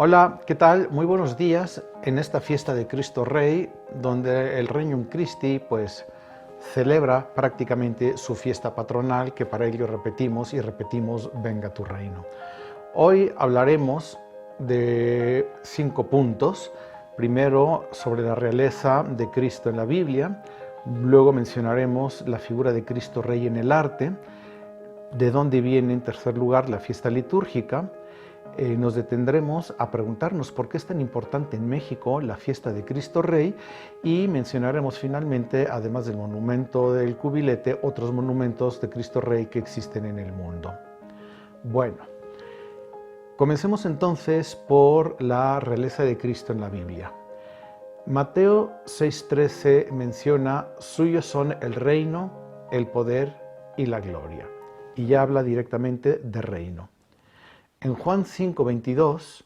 Hola, ¿qué tal? Muy buenos días en esta fiesta de Cristo Rey, donde el Regnum Christi pues celebra prácticamente su fiesta patronal, que para ello repetimos y repetimos: venga tu reino. Hoy hablaremos de 5 puntos. Primero, sobre la realeza de Cristo en la Biblia. Luego mencionaremos la figura de Cristo Rey en el arte. De dónde viene, en tercer lugar, la fiesta litúrgica. Nos detendremos a preguntarnos por qué es tan importante en México la fiesta de Cristo Rey, y mencionaremos finalmente, además del monumento del Cubilete, otros monumentos de Cristo Rey que existen en el mundo. Bueno, comencemos entonces por la realeza de Cristo en la Biblia. Mateo 6:13 menciona: suyos son el reino, el poder y la gloria, y ya habla directamente de reino. En Juan 5:22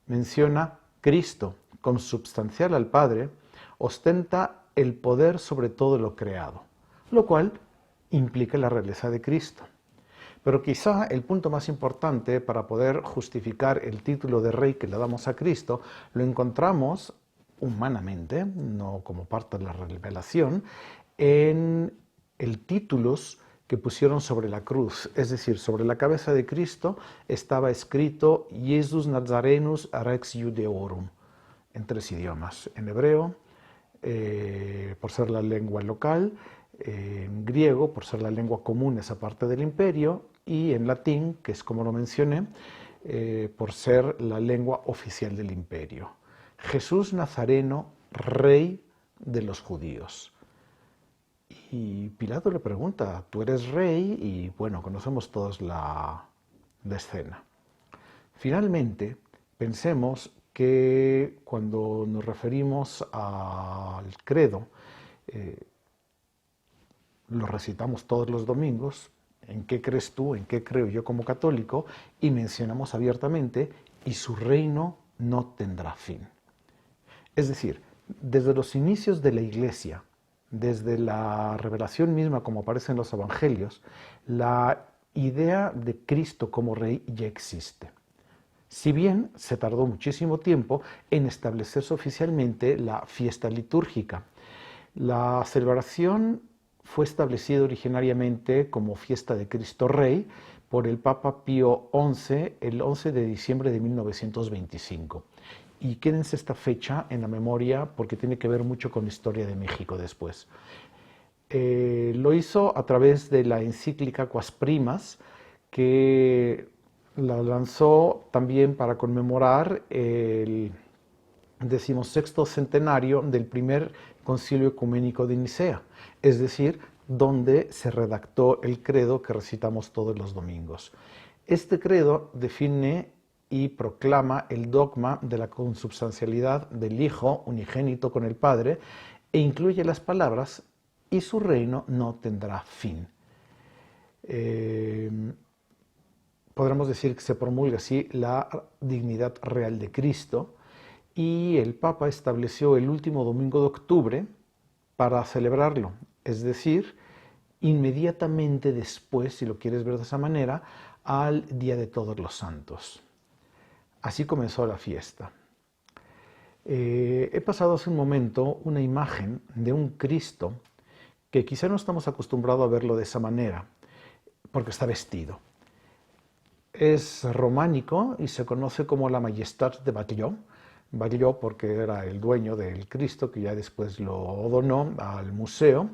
menciona: Cristo, consubstancial al Padre, ostenta el poder sobre todo lo creado, lo cual implica la realeza de Cristo. Pero quizá el punto más importante para poder justificar el título de rey que le damos a Cristo lo encontramos humanamente, no como parte de la revelación, en el títulos que pusieron sobre la cruz. Es decir, sobre la cabeza de Cristo estaba escrito Jesus Nazarenus Rex Judeorum, en 3 idiomas: en hebreo, por ser la lengua local; en griego, por ser la lengua común esa parte del imperio; y en latín, que es como lo mencioné, por ser la lengua oficial del imperio. Jesús Nazareno, rey de los judíos. Y Pilato le pregunta: ¿tú eres rey? Y bueno, conocemos todos la escena. Finalmente, pensemos que cuando nos referimos al credo, lo recitamos todos los domingos: ¿en qué crees tú? ¿En qué creo yo como católico? Y mencionamos abiertamente: y su reino no tendrá fin. Es decir, desde los inicios de la Iglesia, desde la revelación misma como aparece en los evangelios, la idea de Cristo como rey ya existe. Si bien se tardó muchísimo tiempo en establecerse oficialmente la fiesta litúrgica. La celebración fue establecida originariamente como fiesta de Cristo Rey por el Papa Pío XI el 11 de diciembre de 1925. Y quédense esta fecha en la memoria porque tiene que ver mucho con la historia de México después. Lo hizo a través de la encíclica Quas Primas, que la lanzó también para conmemorar el 16º centenario del primer concilio ecuménico de Nicea, es decir, donde se redactó el credo que recitamos todos los domingos. Este credo define y proclama el dogma de la consubstancialidad del Hijo unigénito con el Padre, e incluye las palabras: y su reino no tendrá fin. Podremos decir que se promulga así la dignidad real de Cristo, y el Papa estableció el último domingo de octubre para celebrarlo, es decir, inmediatamente después, si lo quieres ver de esa manera, al Día de Todos los Santos. Así comenzó la fiesta. He pasado hace un momento una imagen de un Cristo que quizá no estamos acostumbrados a verlo de esa manera, porque está vestido. Es románico y se conoce como la Majestat de Batlló. Batlló porque era el dueño del Cristo, que ya después lo donó al Museo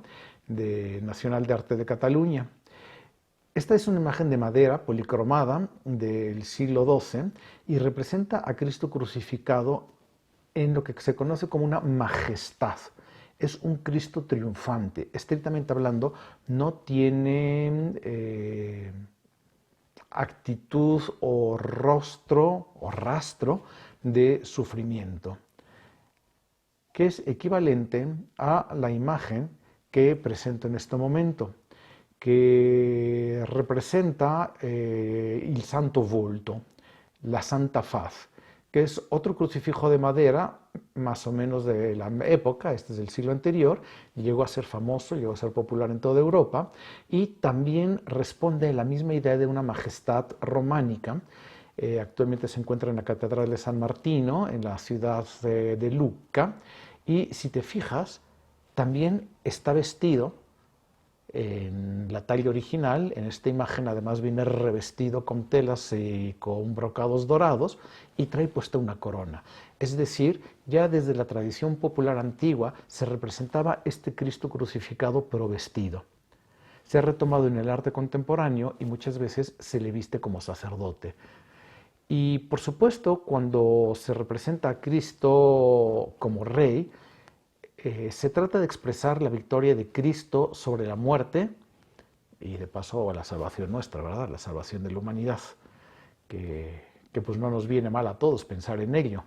Nacional de Arte de Cataluña. Esta es una imagen de madera policromada del siglo XII y representa a Cristo crucificado en lo que se conoce como una majestad. Es un Cristo triunfante. Estrictamente hablando, no tiene actitud o rostro o rastro de sufrimiento, que es equivalente a la imagen que presento en este momento, que representa il Santo Volto, la Santa Faz, que es otro crucifijo de madera más o menos de la época. Este es del siglo anterior, llegó a ser famoso, llegó a ser popular en toda Europa, y también responde a la misma idea de una majestad románica, Actualmente se encuentra en la Catedral de San Martino, en la ciudad de Lucca, y si te fijas, también está vestido en la talla original. En esta imagen además viene revestido con telas y con brocados dorados y trae puesta una corona. Es decir, ya desde la tradición popular antigua se representaba este Cristo crucificado pero vestido. Se ha retomado en el arte contemporáneo y muchas veces se le viste como sacerdote. Y por supuesto, cuando se representa a Cristo como rey, se trata de expresar la victoria de Cristo sobre la muerte y de paso a la salvación nuestra, ¿verdad? La salvación de la humanidad, que pues no nos viene mal a todos pensar en ello.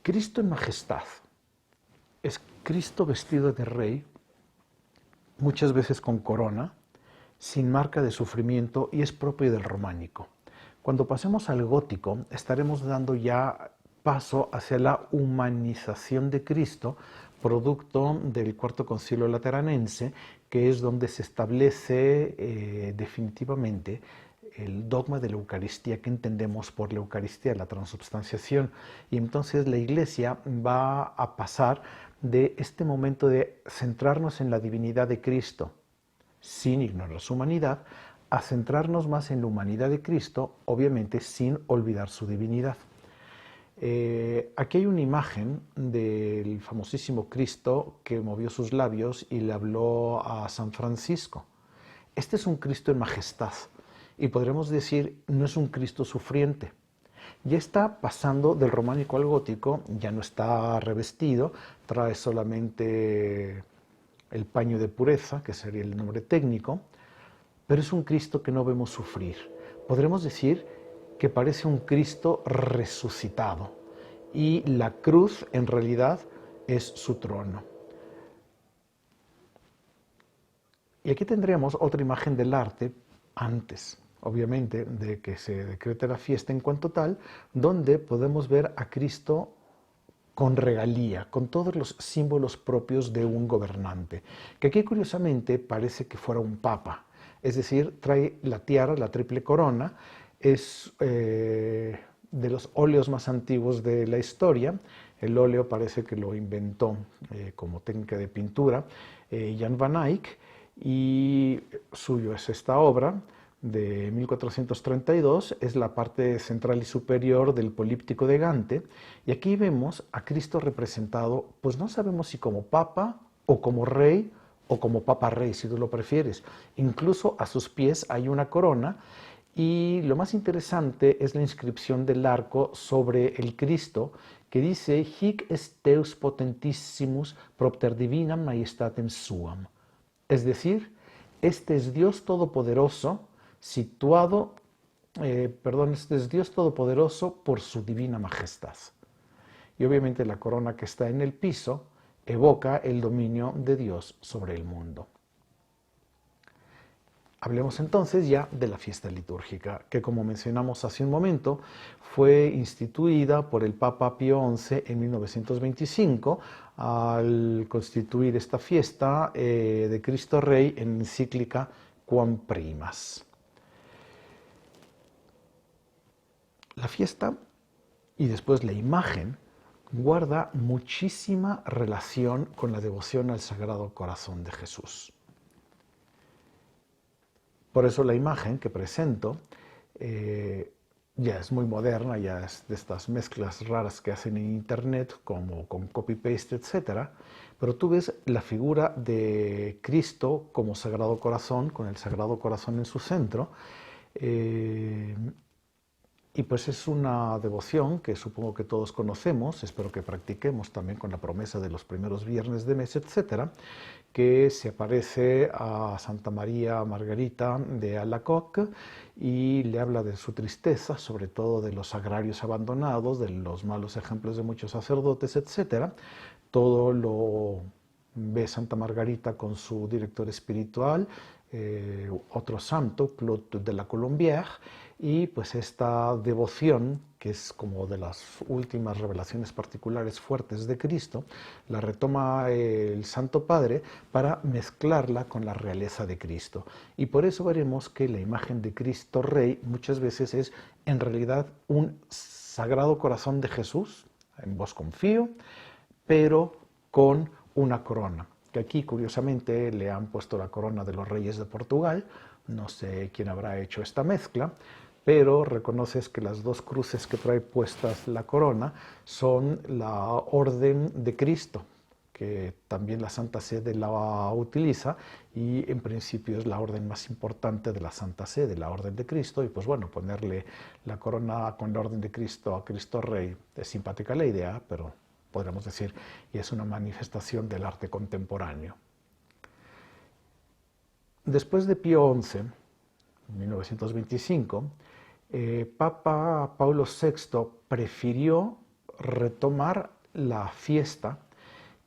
Cristo en majestad es Cristo vestido de rey, muchas veces con corona, sin marca de sufrimiento, y es propio del románico. Cuando pasemos al gótico, estaremos dando ya paso hacia la humanización de Cristo, producto del Cuarto Concilio Lateranense, que es donde se establece definitivamente el dogma de la Eucaristía que entendemos por la Eucaristía, la transubstanciación. Y entonces la Iglesia va a pasar de este momento de centrarnos en la divinidad de Cristo, sin ignorar su humanidad, a centrarnos más en la humanidad de Cristo, obviamente sin olvidar su divinidad. Aquí hay una imagen del famosísimo Cristo que movió sus labios y le habló a San Francisco. Este es un Cristo en majestad y podremos decir, no es un Cristo sufriente. Ya está pasando del románico al gótico, ya no está revestido, trae solamente el paño de pureza, que sería el nombre técnico, pero es un Cristo que no vemos sufrir. Podremos decir que parece un Cristo resucitado y la cruz en realidad es su trono. Y aquí tendríamos otra imagen del arte antes, obviamente, de que se decrete la fiesta en cuanto tal, donde podemos ver a Cristo con regalía, con todos los símbolos propios de un gobernante, que aquí curiosamente parece que fuera un papa, es decir, trae la tiara, la triple corona, es de los óleos más antiguos de la historia. El óleo parece que lo inventó como técnica de pintura Jan van Eyck, y suyo es esta obra de 1432, es la parte central y superior del Políptico de Gante, y aquí vemos a Cristo representado, pues no sabemos si como papa o como rey o como papa rey, si tú lo prefieres. Incluso a sus pies hay una corona, y lo más interesante es la inscripción del arco sobre el Cristo, que dice Hic est Deus potentissimus propter divinam majestatem suam. Es decir, este es Dios Todopoderoso, este es Dios Todopoderoso por su divina majestad. Y obviamente la corona que está en el piso evoca el dominio de Dios sobre el mundo. Hablemos entonces ya de la fiesta litúrgica, que como mencionamos hace un momento, fue instituida por el Papa Pío XI en 1925 al constituir esta fiesta de Cristo Rey en encíclica Quam Primas. La fiesta y después la imagen guarda muchísima relación con la devoción al Sagrado Corazón de Jesús. Por eso la imagen que presento ya es muy moderna, ya es de estas mezclas raras que hacen en internet, como con copy-paste, etc. Pero tú ves la figura de Cristo como Sagrado Corazón, con el Sagrado Corazón en su centro, y pues es una devoción que supongo que todos conocemos, espero que practiquemos también con la promesa de los primeros viernes de mes, etcétera, que se aparece a Santa María Margarita de Alacoque y le habla de su tristeza, sobre todo de los agrarios abandonados, de los malos ejemplos de muchos sacerdotes, etcétera. Todo lo ve Santa Margarita con su director espiritual, otro santo, Claude de la Colombière, y pues esta devoción, que es como de las últimas revelaciones particulares fuertes de Cristo, la retoma el Santo Padre para mezclarla con la realeza de Cristo. Y por eso veremos que la imagen de Cristo Rey muchas veces es en realidad un Sagrado Corazón de Jesús, en vos confío, pero con una corona, que aquí curiosamente le han puesto la corona de los reyes de Portugal. No sé quién habrá hecho esta mezcla, pero reconoces que las dos cruces que trae puestas la corona son la Orden de Cristo, que también la Santa Sede la utiliza, y en principio es la orden más importante de la Santa Sede, la Orden de Cristo. Y pues bueno, ponerle la corona con la Orden de Cristo a Cristo Rey es simpática la idea, pero podríamos decir, y es una manifestación del arte contemporáneo. Después de Pío XI, en 1925, Papa Paulo VI prefirió retomar la fiesta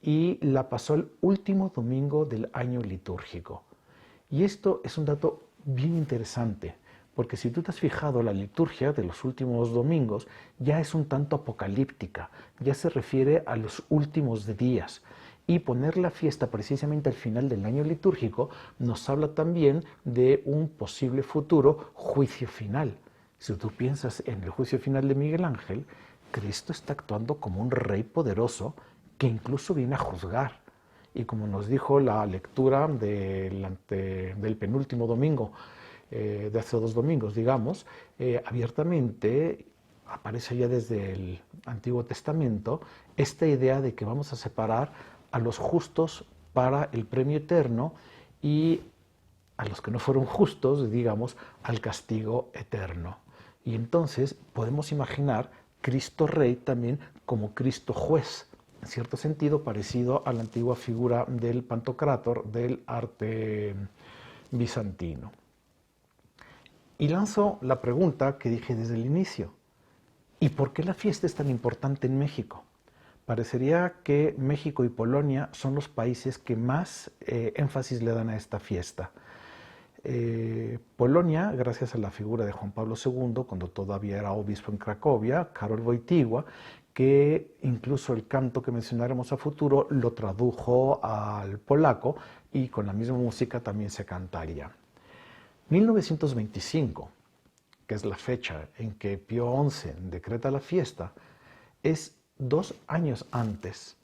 y la pasó el último domingo del año litúrgico. Y esto es un dato bien interesante, porque si tú te has fijado, la liturgia de los últimos domingos ya es un tanto apocalíptica, ya se refiere a los últimos días. Y poner la fiesta precisamente al final del año litúrgico nos habla también de un posible futuro juicio final. Si tú piensas en el juicio final de Miguel Ángel, Cristo está actuando como un rey poderoso que incluso viene a juzgar. Y como nos dijo la lectura del penúltimo domingo, de hace 2 domingos, digamos, abiertamente aparece ya desde el Antiguo Testamento esta idea de que vamos a separar a los justos para el premio eterno y a los que no fueron justos, digamos, al castigo eterno. Y entonces podemos imaginar Cristo Rey también como Cristo Juez, en cierto sentido parecido a la antigua figura del Pantocrátor del arte bizantino. Y lanzo la pregunta que dije desde el inicio: ¿y por qué la fiesta es tan importante en México? Parecería que México y Polonia son los países que más énfasis le dan a esta fiesta. Polonia, gracias a la figura de Juan Pablo II, cuando todavía era obispo en Cracovia, Karol Wojtyła, que incluso el canto que mencionaremos a futuro lo tradujo al polaco y con la misma música también se cantaría. 1925, que es la fecha en que Pío XI decreta la fiesta, es 2 años antes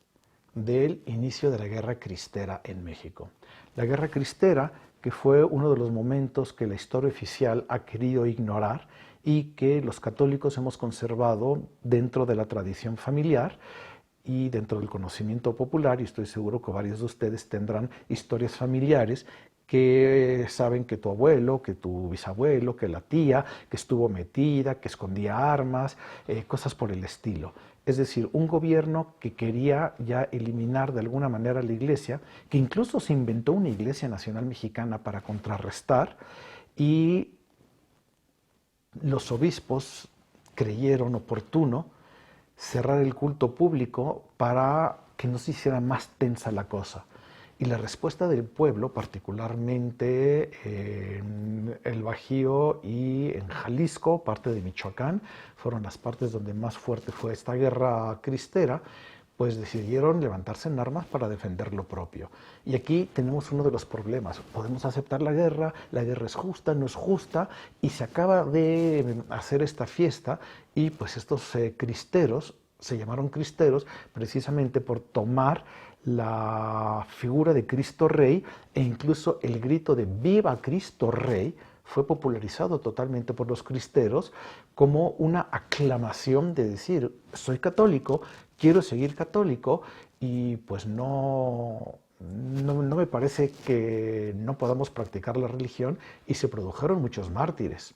del inicio de la Guerra Cristera en México. La Guerra Cristera, que fue uno de los momentos que la historia oficial ha querido ignorar y que los católicos hemos conservado dentro de la tradición familiar y dentro del conocimiento popular, y estoy seguro que varios de ustedes tendrán historias familiares que saben que tu abuelo, que tu bisabuelo, que la tía, que estuvo metida, que escondía armas, cosas por el estilo. Es decir, un gobierno que quería ya eliminar de alguna manera la iglesia, que incluso se inventó una iglesia nacional mexicana para contrarrestar, y los obispos creyeron oportuno cerrar el culto público para que no se hiciera más tensa la cosa. Y la respuesta del pueblo, particularmente en el Bajío y en Jalisco, parte de Michoacán, fueron las partes donde más fuerte fue esta guerra cristera, pues decidieron levantarse en armas para defender lo propio. Y aquí tenemos uno de los problemas. Podemos aceptar la guerra es justa, no es justa, y se acaba de hacer esta fiesta y pues estos cristeros se llamaron cristeros precisamente por tomar la figura de Cristo Rey, e incluso el grito de ¡Viva Cristo Rey! Fue popularizado totalmente por los cristeros como una aclamación de decir, soy católico, quiero seguir católico, y pues no me parece que no podamos practicar la religión, y se produjeron muchos mártires.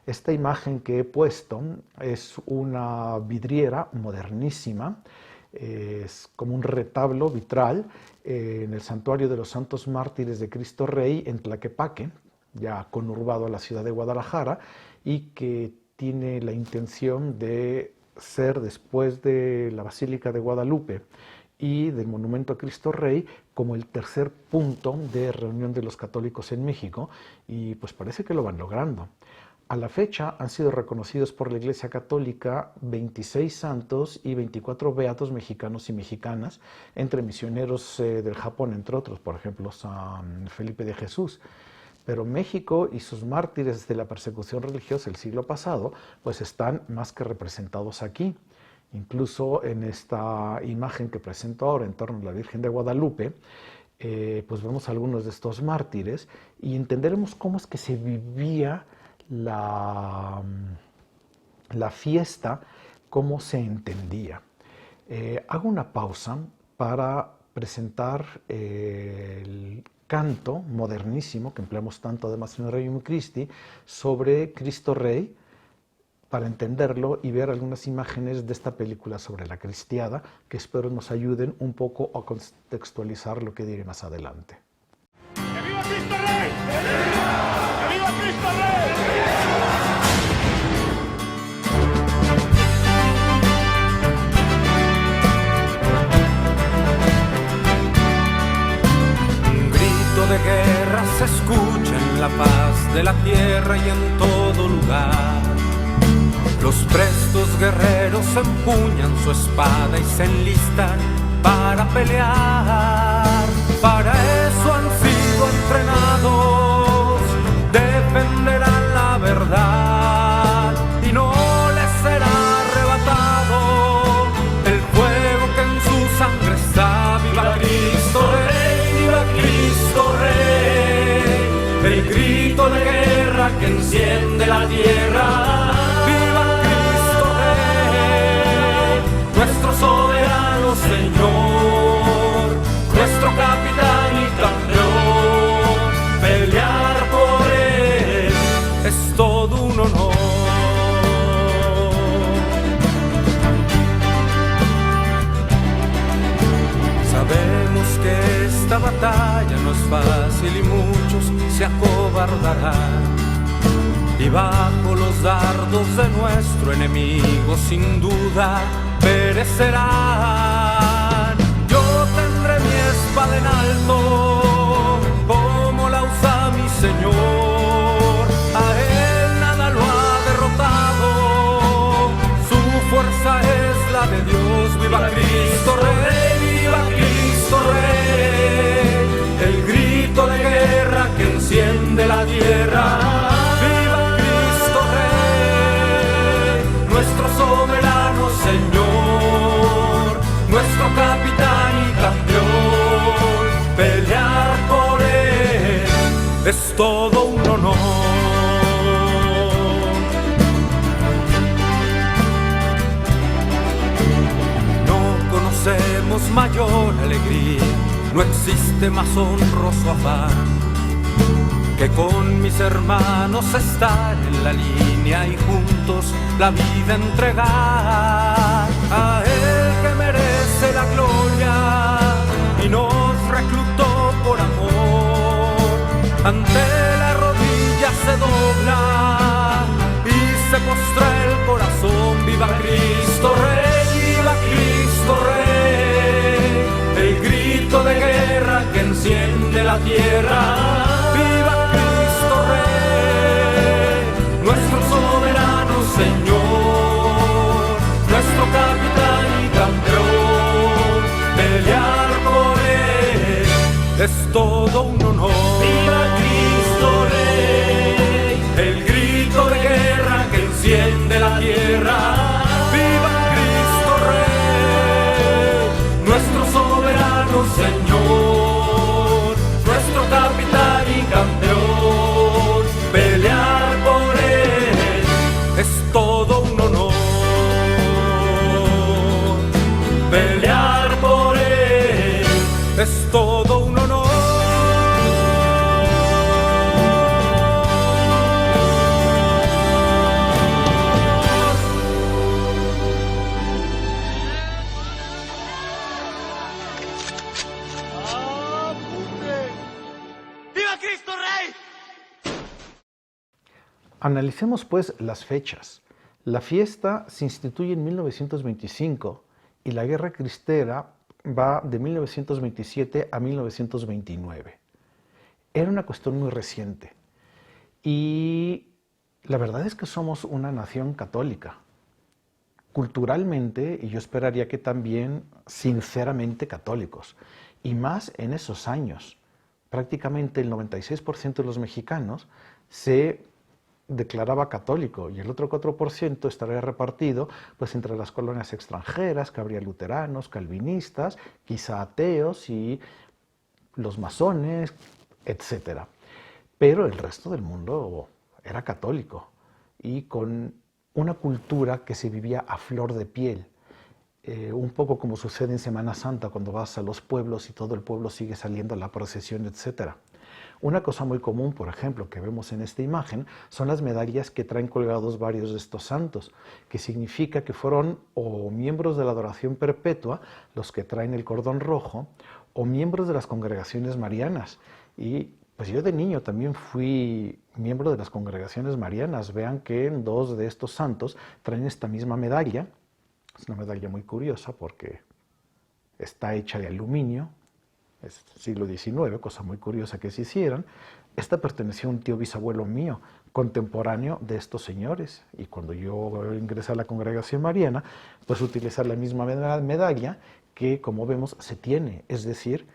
Esta imagen que he puesto es una vidriera modernísima, es como un retablo vitral en el Santuario de los Santos Mártires de Cristo Rey en Tlaquepaque, ya conurbado a la ciudad de Guadalajara, y que tiene la intención de ser, después de la Basílica de Guadalupe y del Monumento a Cristo Rey como el tercer punto de reunión de los católicos en México, y pues parece que lo van logrando. A la fecha han sido reconocidos por la Iglesia Católica 26 santos y 24 beatos mexicanos y mexicanas, entre misioneros del Japón, entre otros, por ejemplo, San Felipe de Jesús. Pero México y sus mártires de la persecución religiosa del siglo pasado, pues están más que representados aquí. Incluso en esta imagen que presento ahora en torno a la Virgen de Guadalupe, pues vemos algunos de estos mártires y entenderemos cómo es que se vivía la fiesta, cómo se entendía. Hago una pausa para presentar el canto modernísimo que empleamos tanto además en el Requiem Christi sobre Cristo Rey, para entenderlo y ver algunas imágenes de esta película sobre la cristiada, que espero nos ayuden un poco a contextualizar lo que diré más adelante. ¡Que viva Cristo Rey! ¡Que viva Cristo Rey! Un grito de guerra se escucha en la faz de la tierra y en todo lugar. Los prestos guerreros empuñan su espada y se enlistan para pelear. Para eso han sido entrenados, defenderán la verdad y no les será arrebatado el fuego que en su sangre está. ¡Viva Cristo Rey! ¡Viva Cristo Rey! El grito de guerra que enciende la tierra. Soberano Señor, nuestro capitán y campeón, pelear por Él es todo un honor. Sabemos que esta batalla no es fácil y muchos se acobardarán. Y bajo los dardos de nuestro enemigo sin duda perecerán. Yo tendré mi espada en alto, como la usa mi Señor. A Él nada lo ha derrotado, su fuerza es la de Dios. ¡Viva Cristo Rey! ¡Viva Cristo Rey! El grito de guerra que enciende la tierra. Nuestro soberano Señor, nuestro capitán y campeón, pelear por Él es todo un honor. No conocemos mayor alegría, no existe más honroso afán que con mis hermanos estar en la línea y juntos la vida entregar. A Él que merece la gloria y nos reclutó por amor. Ante la rodilla se dobla y se postra el corazón. ¡Viva Cristo Rey! ¡Viva Cristo Rey! El grito de guerra que enciende la tierra. Nuestro soberano Señor, nuestro capitán y campeón, pelear por Él es todo un honor. ¡Viva Cristo Rey! El grito de guerra que enciende la tierra. ¡Viva Cristo Rey! Nuestro soberano Señor, nuestro capitán y campeón, pelear es todo un honor, pelear por Él es todo un honor. ¡Viva Cristo Rey! Analicemos pues las fechas. La fiesta se instituye en 1925 y la guerra cristera va de 1927 a 1929. Era una cuestión muy reciente. Y la verdad es que somos una nación católica. Culturalmente, y yo esperaría que también sinceramente católicos. Y más en esos años. Prácticamente el 96% de los mexicanos se declaraba católico y el otro 4% estaría repartido pues entre las colonias extranjeras, que habría luteranos, calvinistas, quizá ateos y los masones, etc. Pero el resto del mundo era católico y con una cultura que se vivía a flor de piel. Un poco como sucede en Semana Santa cuando vas a los pueblos y todo el pueblo sigue saliendo a la procesión, etc. Una cosa muy común, por ejemplo, que vemos en esta imagen, son las medallas que traen colgados varios de estos santos, que significa que fueron o miembros de la adoración perpetua, los que traen el cordón rojo, o miembros de las congregaciones marianas. Y pues yo de niño también fui miembro de las congregaciones marianas. Vean que dos de estos santos traen esta misma medalla. Es una medalla muy curiosa porque está hecha de aluminio. Es siglo XIX, cosa muy curiosa que se hicieran. Esta perteneció a un tío bisabuelo mío, contemporáneo de estos señores. Y cuando yo ingresé a la congregación mariana, pues utilizar la misma medalla que, como vemos, se tiene. Es decir,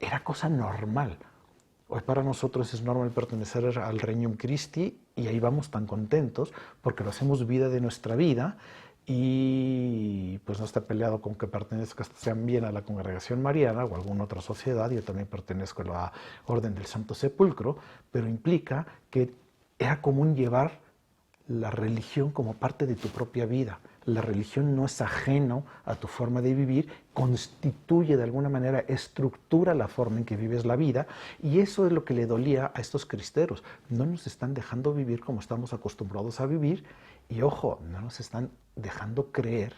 era cosa normal. Hoy para nosotros es normal pertenecer al Regnum Christi y ahí vamos tan contentos porque lo hacemos vida de nuestra vida y pues no está peleado con que pertenezcas también a la congregación mariana o a alguna otra sociedad. Yo también pertenezco a la Orden del Santo Sepulcro, pero implica que era común llevar la religión como parte de tu propia vida. La religión no es ajeno a tu forma de vivir, constituye de alguna manera, estructura la forma en que vives la vida, y eso es lo que le dolía a estos cristeros. No nos están dejando vivir como estamos acostumbrados a vivir, y ojo, no nos están dejando creer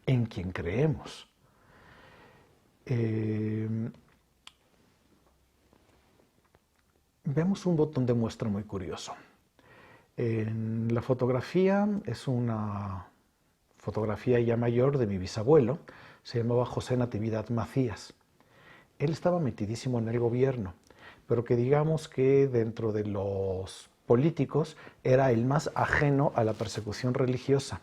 en quien creemos. Vemos un botón de muestra muy curioso. En la fotografía es una fotografía ya mayor de mi bisabuelo, se llamaba José Natividad Macías. Él estaba metidísimo en el gobierno, pero que digamos que dentro de los políticos era el más ajeno a la persecución religiosa.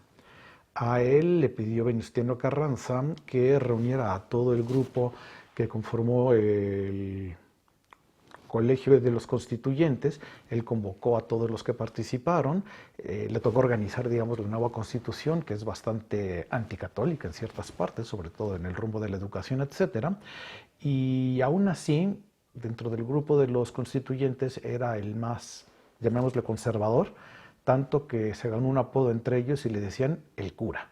A él le pidió Venustiano Carranza que reuniera a todo el grupo que conformó el Colegio de los Constituyentes. Él convocó a todos los que participaron, le tocó organizar, digamos, la nueva Constitución, que es bastante anticatólica en ciertas partes, sobre todo en el rumbo de la educación, etc. Y aún así, dentro del grupo de los constituyentes era el más, llamémosle, conservador, tanto que se ganó un apodo entre ellos y le decían el cura.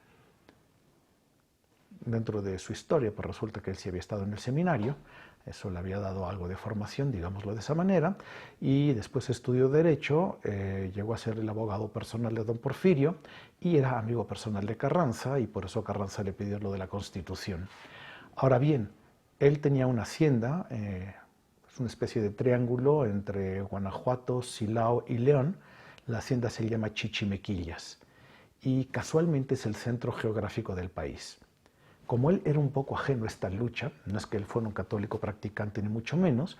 Dentro de su historia, pues resulta que él sí había estado en el seminario, eso le había dado algo de formación, digámoslo de esa manera, y después estudió Derecho, llegó a ser el abogado personal de don Porfirio y era amigo personal de Carranza, y por eso Carranza le pidió lo de la Constitución. Ahora bien, él tenía una hacienda, es una especie de triángulo entre Guanajuato, Silao y León. La hacienda se llama Chichimequillas y casualmente es el centro geográfico del país. Como él era un poco ajeno a esta lucha, no es que él fuera un católico practicante ni mucho menos,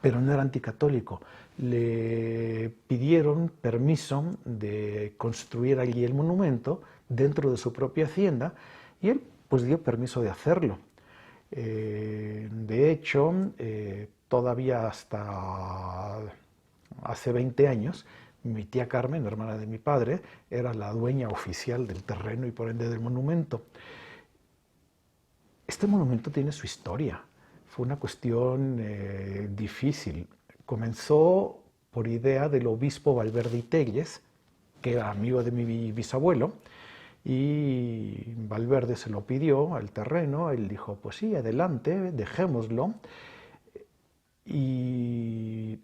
pero no era anticatólico, le pidieron permiso de construir allí el monumento dentro de su propia hacienda y él pues dio permiso de hacerlo. De hecho, todavía hasta hace 20 años, mi tía Carmen, hermana de mi padre, era la dueña oficial del terreno y por ende del monumento. Este monumento tiene su historia. Fue una cuestión difícil. Comenzó por idea del obispo Valverde y Telles, que era amigo de mi bisabuelo, y Valverde se lo pidió al terreno. Él dijo, pues sí, adelante, dejémoslo. Y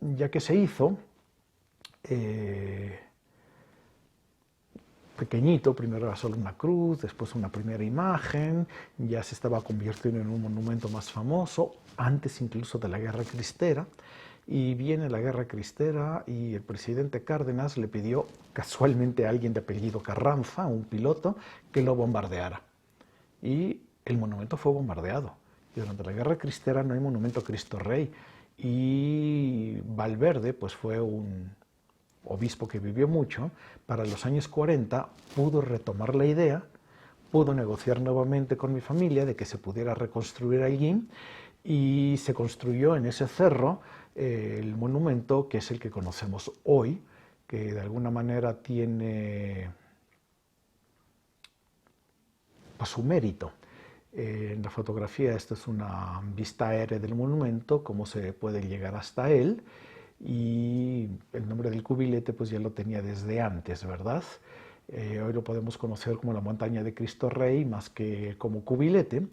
ya que se hizo, pequeñito, primero era solo una cruz, después una primera imagen, ya se estaba convirtiendo en un monumento más famoso, antes incluso de la Guerra Cristera, y viene la Guerra Cristera y el presidente Cárdenas le pidió casualmente a alguien de apellido Carranza, un piloto, que lo bombardeara. Y el monumento fue bombardeado. Y durante la Guerra Cristera no hay monumento a Cristo Rey. Y Valverde, pues fue un obispo que vivió mucho. Para los años 40 pudo retomar la idea, pudo negociar nuevamente con mi familia de que se pudiera reconstruir allí, y se construyó en ese cerro el monumento que es el que conocemos hoy, que de alguna manera tiene pues, su mérito. En la fotografía esta es una vista aérea del monumento, cómo se puede llegar hasta él, y el nombre del cubilete pues ya lo tenía desde antes, ¿verdad? Hoy lo podemos conocer como la montaña de Cristo Rey más que como cubilete.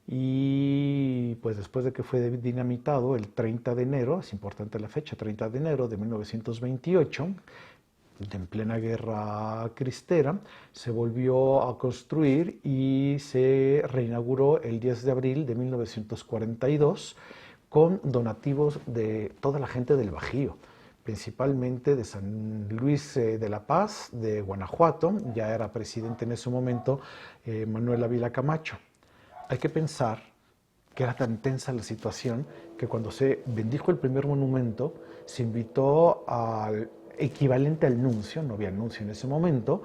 Y pues después de que fue dinamitado el 30 de enero, es importante la fecha, 30 de enero de 1928, en plena guerra cristera, se volvió a construir y se reinauguró el 10 de abril de 1942 con donativos de toda la gente del Bajío, principalmente de San Luis de la Paz, de Guanajuato. Ya era presidente en ese momento Manuel Ávila Camacho. Hay que pensar que era tan tensa la situación que cuando se bendijo el primer monumento, se invitó al equivalente al nuncio, no había nuncio en ese momento,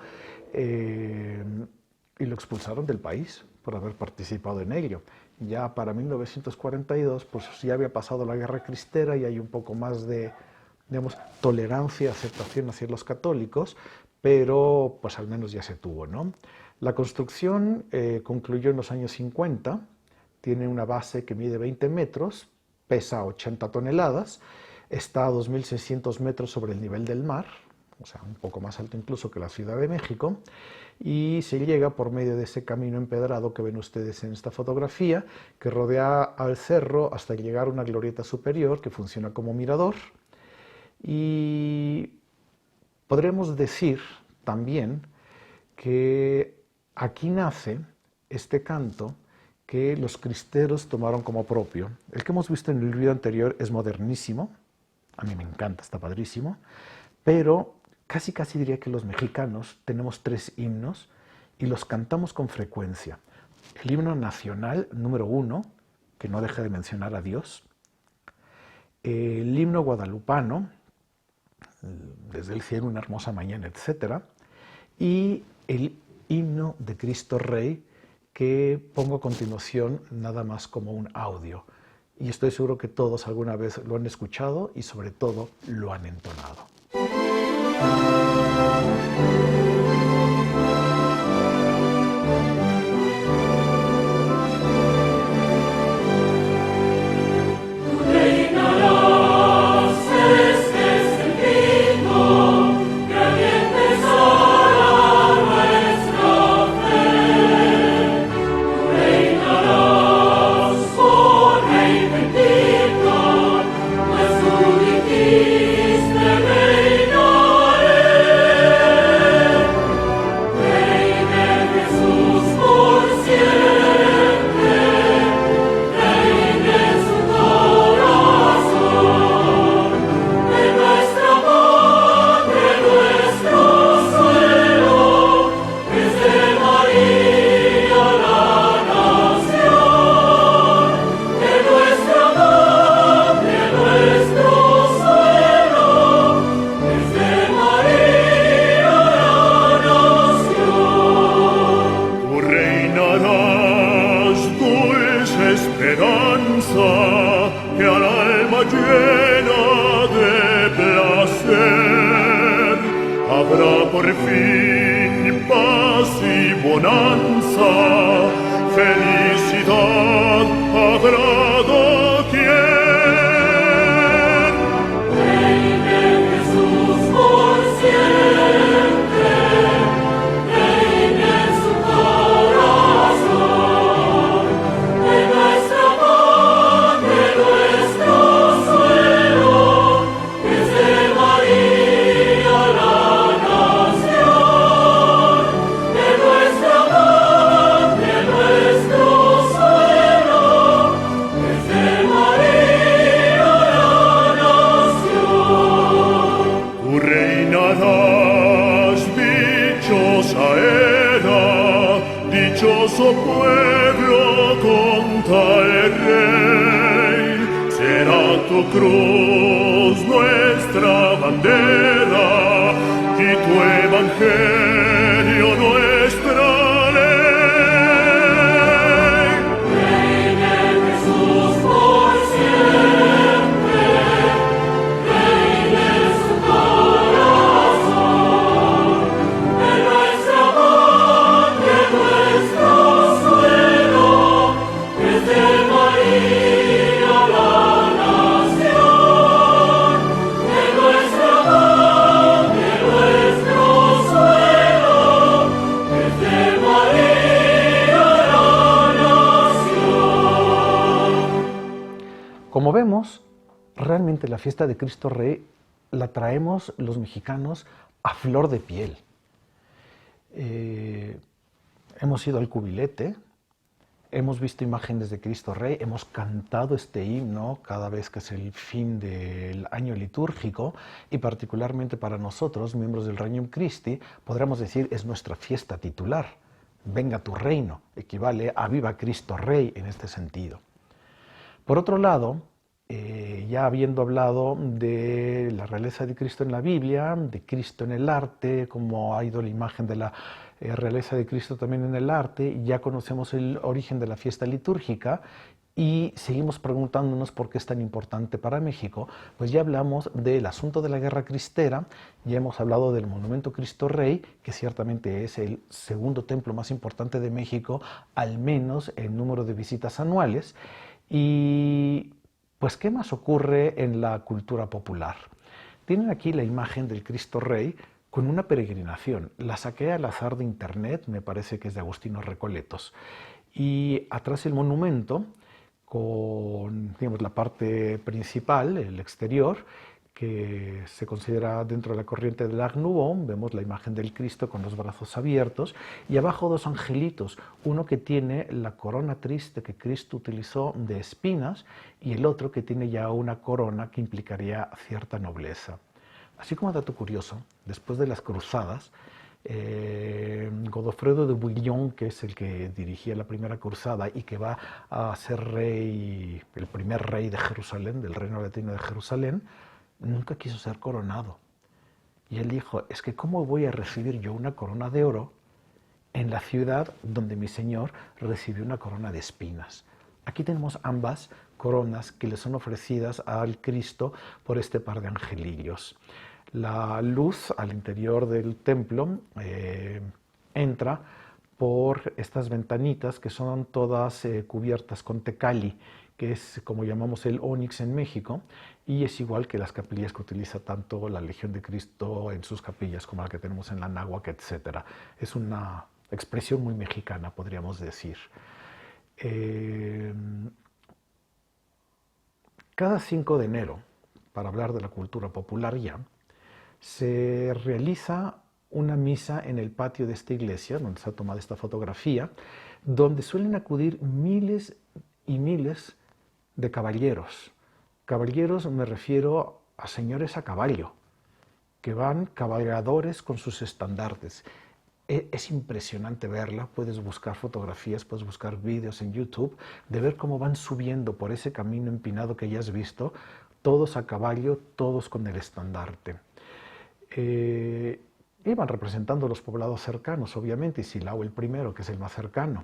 y lo expulsaron del país por haber participado en ello. Ya para 1942, pues ya había pasado la guerra cristera y hay un poco más de, digamos, tolerancia, aceptación hacia los católicos, pero pues al menos ya se tuvo, ¿no? La construcción concluyó en los años 50, tiene una base que mide 20 metros, pesa 80 toneladas, está a 2.600 metros sobre el nivel del mar, o sea, un poco más alto incluso que la Ciudad de México, y se llega por medio de ese camino empedrado que ven ustedes en esta fotografía, que rodea al cerro hasta llegar a una glorieta superior que funciona como mirador. Y podremos decir también que aquí nace este canto que los cristeros tomaron como propio. El que hemos visto en el video anterior es modernísimo, a mí me encanta, está padrísimo, pero casi diría que los mexicanos tenemos 3 himnos y los cantamos con frecuencia. El himno nacional número 1, que no deja de mencionar a Dios, el himno guadalupano, desde el cielo una hermosa mañana, etc., y el himno de Cristo Rey, que pongo a continuación nada más como un audio. Y estoy seguro que todos alguna vez lo han escuchado y sobre todo lo han entonado. María, cruz nuestra bandera y tu evangelio nuestra ley. Reine Jesús por siempre, reine su corazón, en nuestra patria, en nuestro suelo, desde María la nación, en nuestra patria, en nuestro suelo, desde María la nación. Como vemos, realmente la fiesta de Cristo Rey la traemos los mexicanos a flor de piel. Hemos ido al cubilete, hemos visto imágenes de Cristo Rey, hemos cantado este himno cada vez que es el fin del año litúrgico y particularmente para nosotros, miembros del Regnum Christi, podríamos decir es nuestra fiesta titular. Venga tu reino, equivale a Viva Cristo Rey en este sentido. Por otro lado, ya habiendo hablado de la realeza de Cristo en la Biblia, de Cristo en el arte, como ha ido la imagen de la realeza de Cristo también en el arte, ya conocemos el origen de la fiesta litúrgica y seguimos preguntándonos por qué es tan importante para México. Pues ya hablamos del asunto de la guerra cristera, ya hemos hablado del monumento Cristo Rey, que ciertamente es el segundo templo más importante de México, al menos en número de visitas anuales. Y pues, ¿qué más ocurre en la cultura popular? Tienen aquí la imagen del Cristo Rey con una peregrinación. La saqué al azar de internet, me parece que es de Agustino Recoletos. Y atrás el monumento, con digamos, la parte principal, el exterior, que se considera dentro de la corriente del Art Nouveau, vemos la imagen del Cristo con los brazos abiertos y abajo dos angelitos, uno que tiene la corona triste que Cristo utilizó de espinas y el otro que tiene ya una corona que implicaría cierta nobleza. Así como dato curioso, después de las cruzadas, Godofredo de Bouillon, que es el que dirigía la primera cruzada y que va a ser rey, el primer rey de Jerusalén, del reino latino de Jerusalén, nunca quiso ser coronado. Y él dijo, es que ¿cómo voy a recibir yo una corona de oro en la ciudad donde mi Señor recibió una corona de espinas? Aquí tenemos ambas coronas que le son ofrecidas al Cristo por este par de angelillos. La luz al interior del templo entra por estas ventanitas que son todas cubiertas con tecali, que es como llamamos el ónix en México, y es igual que las capillas que utiliza tanto la Legión de Cristo en sus capillas como la que tenemos en la Náhuac, etc. Es una expresión muy mexicana, podríamos decir. Cada 5 de enero, para hablar de la cultura popular ya, se realiza una misa en el patio de esta iglesia, donde se ha tomado esta fotografía, donde suelen acudir miles y miles de caballeros. Caballeros me refiero a señores a caballo, que van cabalgadores con sus estandartes. Es impresionante verla, puedes buscar fotografías, puedes buscar vídeos en YouTube, de ver cómo van subiendo por ese camino empinado que ya has visto, todos a caballo, todos con el estandarte. Iban representando los poblados cercanos, obviamente, y Silao el primero, que es el más cercano.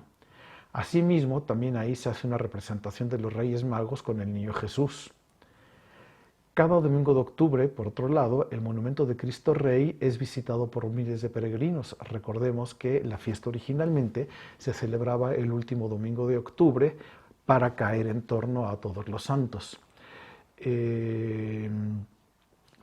Asimismo, también ahí se hace una representación de los Reyes Magos con el Niño Jesús. Cada domingo de octubre, por otro lado, el monumento de Cristo Rey es visitado por miles de peregrinos. Recordemos que la fiesta originalmente se celebraba el último domingo de octubre para caer en torno a Todos los Santos.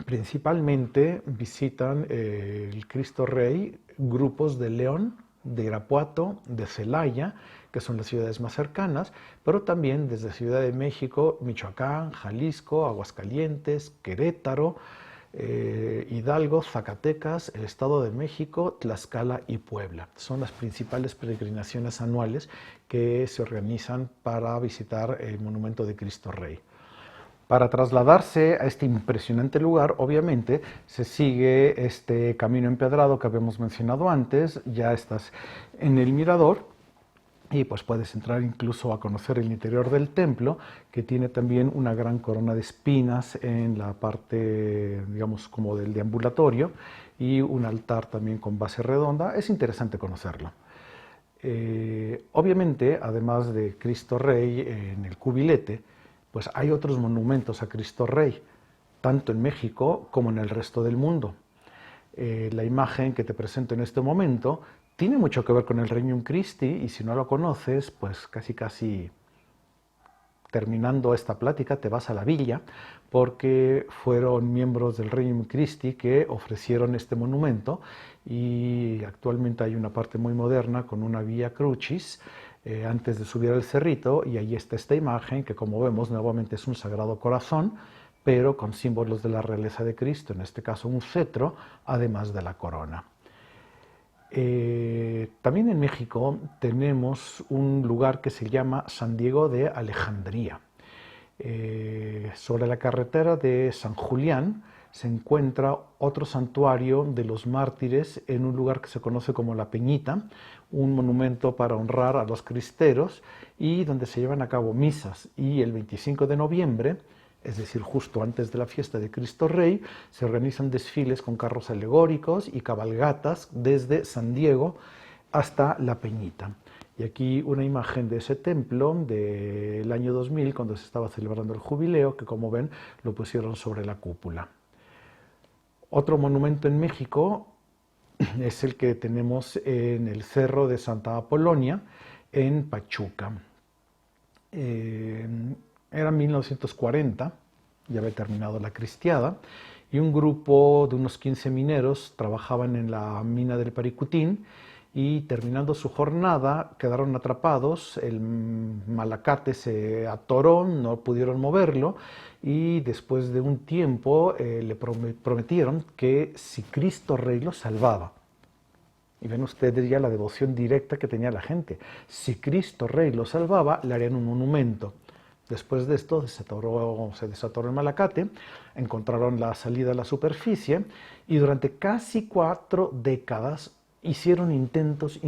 Principalmente visitan el Cristo Rey grupos de León, de Irapuato, de Celaya, que son las ciudades más cercanas, pero también desde Ciudad de México, Michoacán, Jalisco, Aguascalientes, Querétaro, Hidalgo, Zacatecas, el Estado de México, Tlaxcala y Puebla. Son las principales peregrinaciones anuales que se organizan para visitar el monumento de Cristo Rey. Para trasladarse a este impresionante lugar, obviamente, se sigue este camino empedrado que habíamos mencionado antes, ya estás en el mirador, y pues puedes entrar incluso a conocer el interior del templo, que tiene también una gran corona de espinas en la parte, digamos, como del deambulatorio, y un altar también con base redonda. Es interesante conocerlo. Obviamente, además de Cristo Rey en el cubilete, pues hay otros monumentos a Cristo Rey, tanto en México como en el resto del mundo. La imagen que te presento en este momento tiene mucho que ver con el Regnum Christi, y si no lo conoces, pues casi terminando esta plática te vas a la villa, porque fueron miembros del Regnum Christi que ofrecieron este monumento, y actualmente hay una parte muy moderna con una Via Crucis antes de subir al cerrito, y ahí está esta imagen que, como vemos, nuevamente es un Sagrado Corazón, pero con símbolos de la realeza de Cristo, en este caso un cetro, además de la corona. También en México tenemos un lugar que se llama San Diego de Alejandría. Sobre la carretera de San Julián se encuentra otro santuario de los mártires en un lugar que se conoce como La Peñita, un monumento para honrar a los cristeros y donde se llevan a cabo misas. Y el 25 de noviembre, es decir, justo antes de la fiesta de Cristo Rey, se organizan desfiles con carros alegóricos y cabalgatas desde San Diego hasta La Peñita. Y aquí una imagen de ese templo del año 2000, cuando se estaba celebrando el jubileo, que como ven lo pusieron sobre la cúpula. Otro monumento en México es el que tenemos en el Cerro de Santa Apolonia, en Pachuca. Era 1940, ya había terminado la cristiada, y un grupo de unos 15 mineros trabajaban en la mina del Paricutín, y terminando su jornada quedaron atrapados. El malacate se atoró, no pudieron moverlo, y después de un tiempo le prometieron que si Cristo Rey los salvaba, y ven ustedes ya la devoción directa que tenía la gente, si Cristo Rey los salvaba, le harían un monumento. Después de esto se desatoró el malacate, encontraron la salida a la superficie, y durante casi 4 décadas hicieron intentos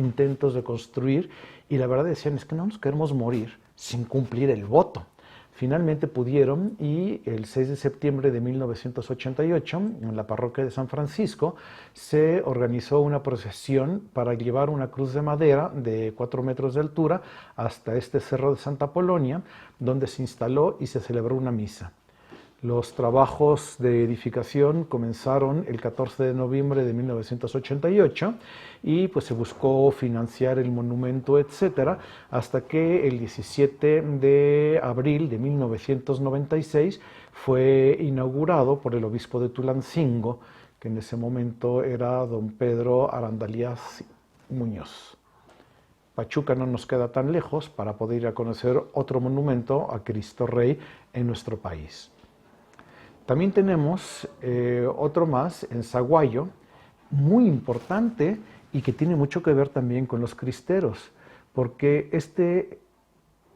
de construir, y la verdad decían, es que no nos queremos morir sin cumplir el voto. Finalmente pudieron, y el 6 de septiembre de 1988, en la parroquia de San Francisco, se organizó una procesión para llevar una cruz de madera de 4 metros de altura hasta este cerro de Santa Apolonia, donde se instaló y se celebró una misa. Los trabajos de edificación comenzaron el 14 de noviembre de 1988 y pues se buscó financiar el monumento, etcétera, hasta que el 17 de abril de 1996 fue inaugurado por el obispo de Tulancingo, que en ese momento era don Pedro Arandalías Muñoz. Pachuca no nos queda tan lejos para poder ir a conocer otro monumento a Cristo Rey en nuestro país. También tenemos otro más en Zaguayo, muy importante y que tiene mucho que ver también con los cristeros, porque este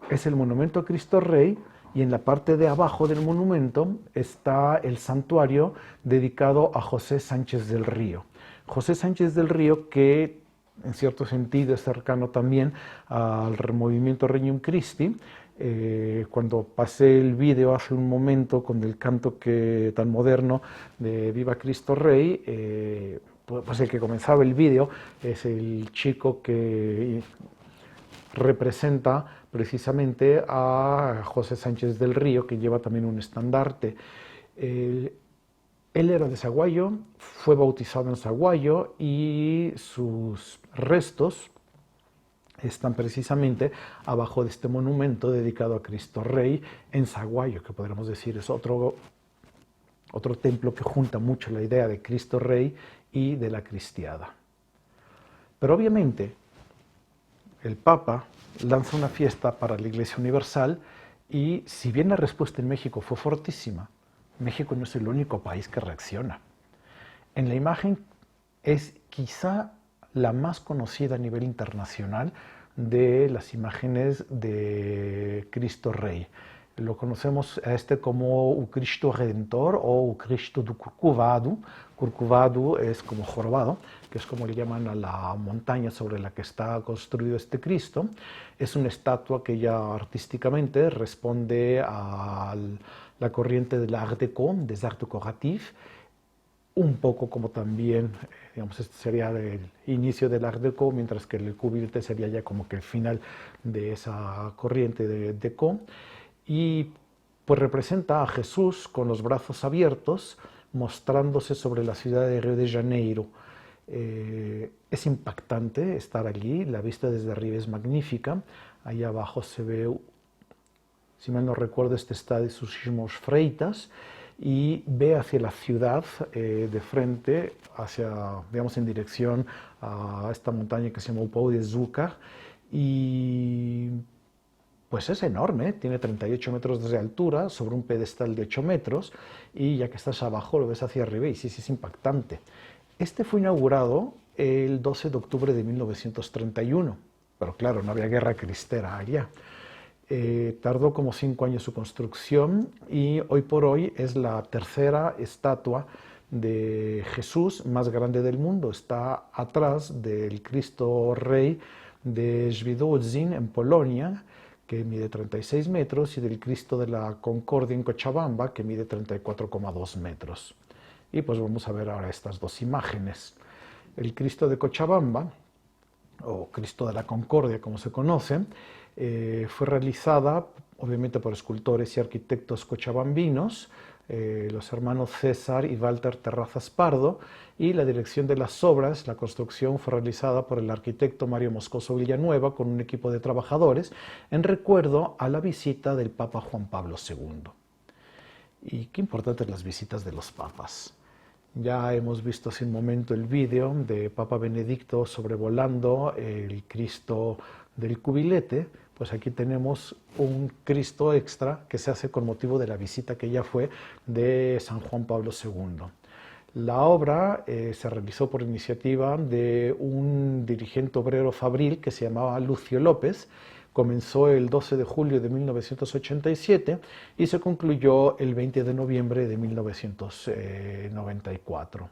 es el monumento a Cristo Rey, y en la parte de abajo del monumento está el santuario dedicado a José Sánchez del Río. José Sánchez del Río, que en cierto sentido es cercano también al movimiento Regnum Christi. Cuando pasé el vídeo hace un momento con el canto tan moderno de Viva Cristo Rey, pues el que comenzaba el vídeo es el chico que representa precisamente a José Sánchez del Río, que lleva también un estandarte. Él era de Zaguayo, fue bautizado en Zaguayo, y sus restos están precisamente abajo de este monumento dedicado a Cristo Rey en Zaguayo, que podríamos decir es otro templo que junta mucho la idea de Cristo Rey y de la cristiada. Pero obviamente el Papa lanza una fiesta para la Iglesia Universal, y si bien la respuesta en México fue fortísima, México no es el único país que reacciona. En la imagen es quizá la más conocida a nivel internacional de las imágenes de Cristo Rey. Lo conocemos a este como o Cristo Redentor o o Cristo do Corcovado. Corcovado es como jorobado, que es como le llaman a la montaña sobre la que está construido este Cristo. Es una estatua que ya artísticamente responde a la corriente del Art Déco, des Arts Décoratifs, un poco como también, digamos, este sería el inicio del Art Déco, mientras que el cubilete sería ya como que el final de esa corriente de Déco. Y pues representa a Jesús con los brazos abiertos, mostrándose sobre la ciudad de Río de Janeiro. Es impactante estar allí, la vista desde arriba es magnífica. Ahí abajo se ve, si mal no recuerdo, este estadio sus Irmãos Freitas, y ve hacia la ciudad de frente, hacia, digamos, en dirección a esta montaña que se llama Pau de Zúcar, y pues es enorme, tiene 38 metros de altura sobre un pedestal de 8 metros, y ya que estás abajo lo ves hacia arriba y sí, sí es impactante. Este fue inaugurado el 12 de octubre de 1931, pero claro, no había guerra cristera allá. Tardó como 5 años su construcción y hoy por hoy es la tercera estatua de Jesús más grande del mundo. Está atrás del Cristo Rey de Świdocin en Polonia, que mide 36 metros, y del Cristo de la Concordia en Cochabamba, que mide 34,2 metros. Y pues vamos a ver ahora estas dos imágenes. El Cristo de Cochabamba, o Cristo de la Concordia como se conoce, fue realizada obviamente por escultores y arquitectos cochabambinos, los hermanos César y Walter Terrazas Pardo, y la dirección de las obras, la construcción fue realizada por el arquitecto Mario Moscoso Villanueva con un equipo de trabajadores en recuerdo a la visita del Papa Juan Pablo II. Y qué importantes las visitas de los papas. Ya hemos visto hace un momento el vídeo de Papa Benedicto sobrevolando el Cristo del cubilete. Pues aquí tenemos un Cristo extra que se hace con motivo de la visita que ya fue de San Juan Pablo II. La obra se realizó por iniciativa de un dirigente obrero fabril que se llamaba Lucio López. Comenzó el 12 de julio de 1987 y se concluyó el 20 de noviembre de 1994.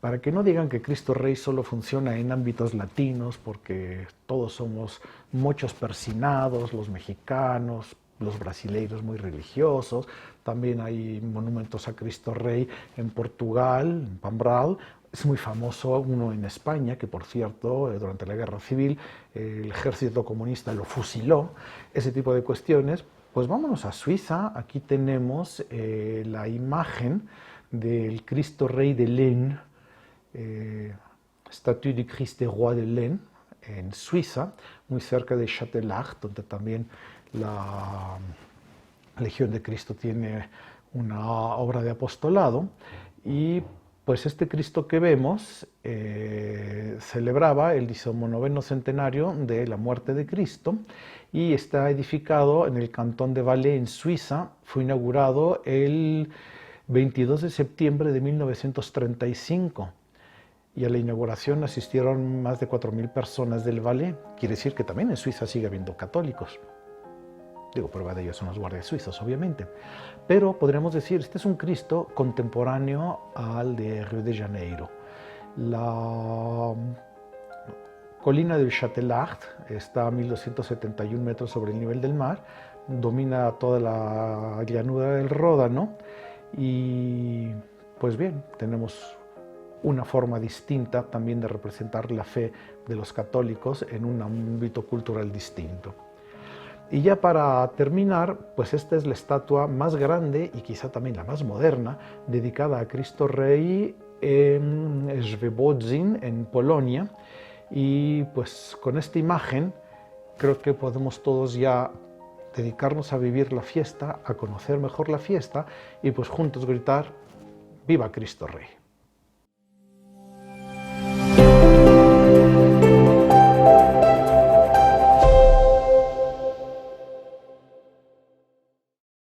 Para que no digan que Cristo Rey solo funciona en ámbitos latinos, porque todos somos muchos persinados, los mexicanos, los brasileiros muy religiosos, también hay monumentos a Cristo Rey en Portugal, en Pambral. Es muy famoso uno en España, que por cierto, durante la Guerra Civil, el ejército comunista lo fusiló, ese tipo de cuestiones. Pues vámonos a Suiza. Aquí tenemos la imagen del Cristo Rey de Laon, Statue du Christ des Rois de Laon, en Suiza, muy cerca de Châtelard, donde también la Legión de Cristo tiene una obra de apostolado. Y pues este Cristo que vemos celebraba el 19º centenario de la muerte de Cristo y está edificado en el cantón de Valais, en Suiza. Fue inaugurado el 22 de septiembre de 1935 y a la inauguración asistieron más de 4.000 personas del Valais. Quiere decir que también en Suiza sigue habiendo católicos. Digo, prueba de ello son los guardias suizos, obviamente. Pero podríamos decir, este es un Cristo contemporáneo al de Río de Janeiro. La colina del Châtelard está a 1.271 metros sobre el nivel del mar, domina toda la llanura del Ródano y, pues bien, tenemos una forma distinta también de representar la fe de los católicos en un ámbito cultural distinto. Y ya para terminar, pues esta es la estatua más grande y quizá también la más moderna dedicada a Cristo Rey en Świdocin, en Polonia. Y pues con esta imagen creo que podemos todos ya dedicarnos a vivir la fiesta, a conocer mejor la fiesta y pues juntos gritar ¡Viva Cristo Rey!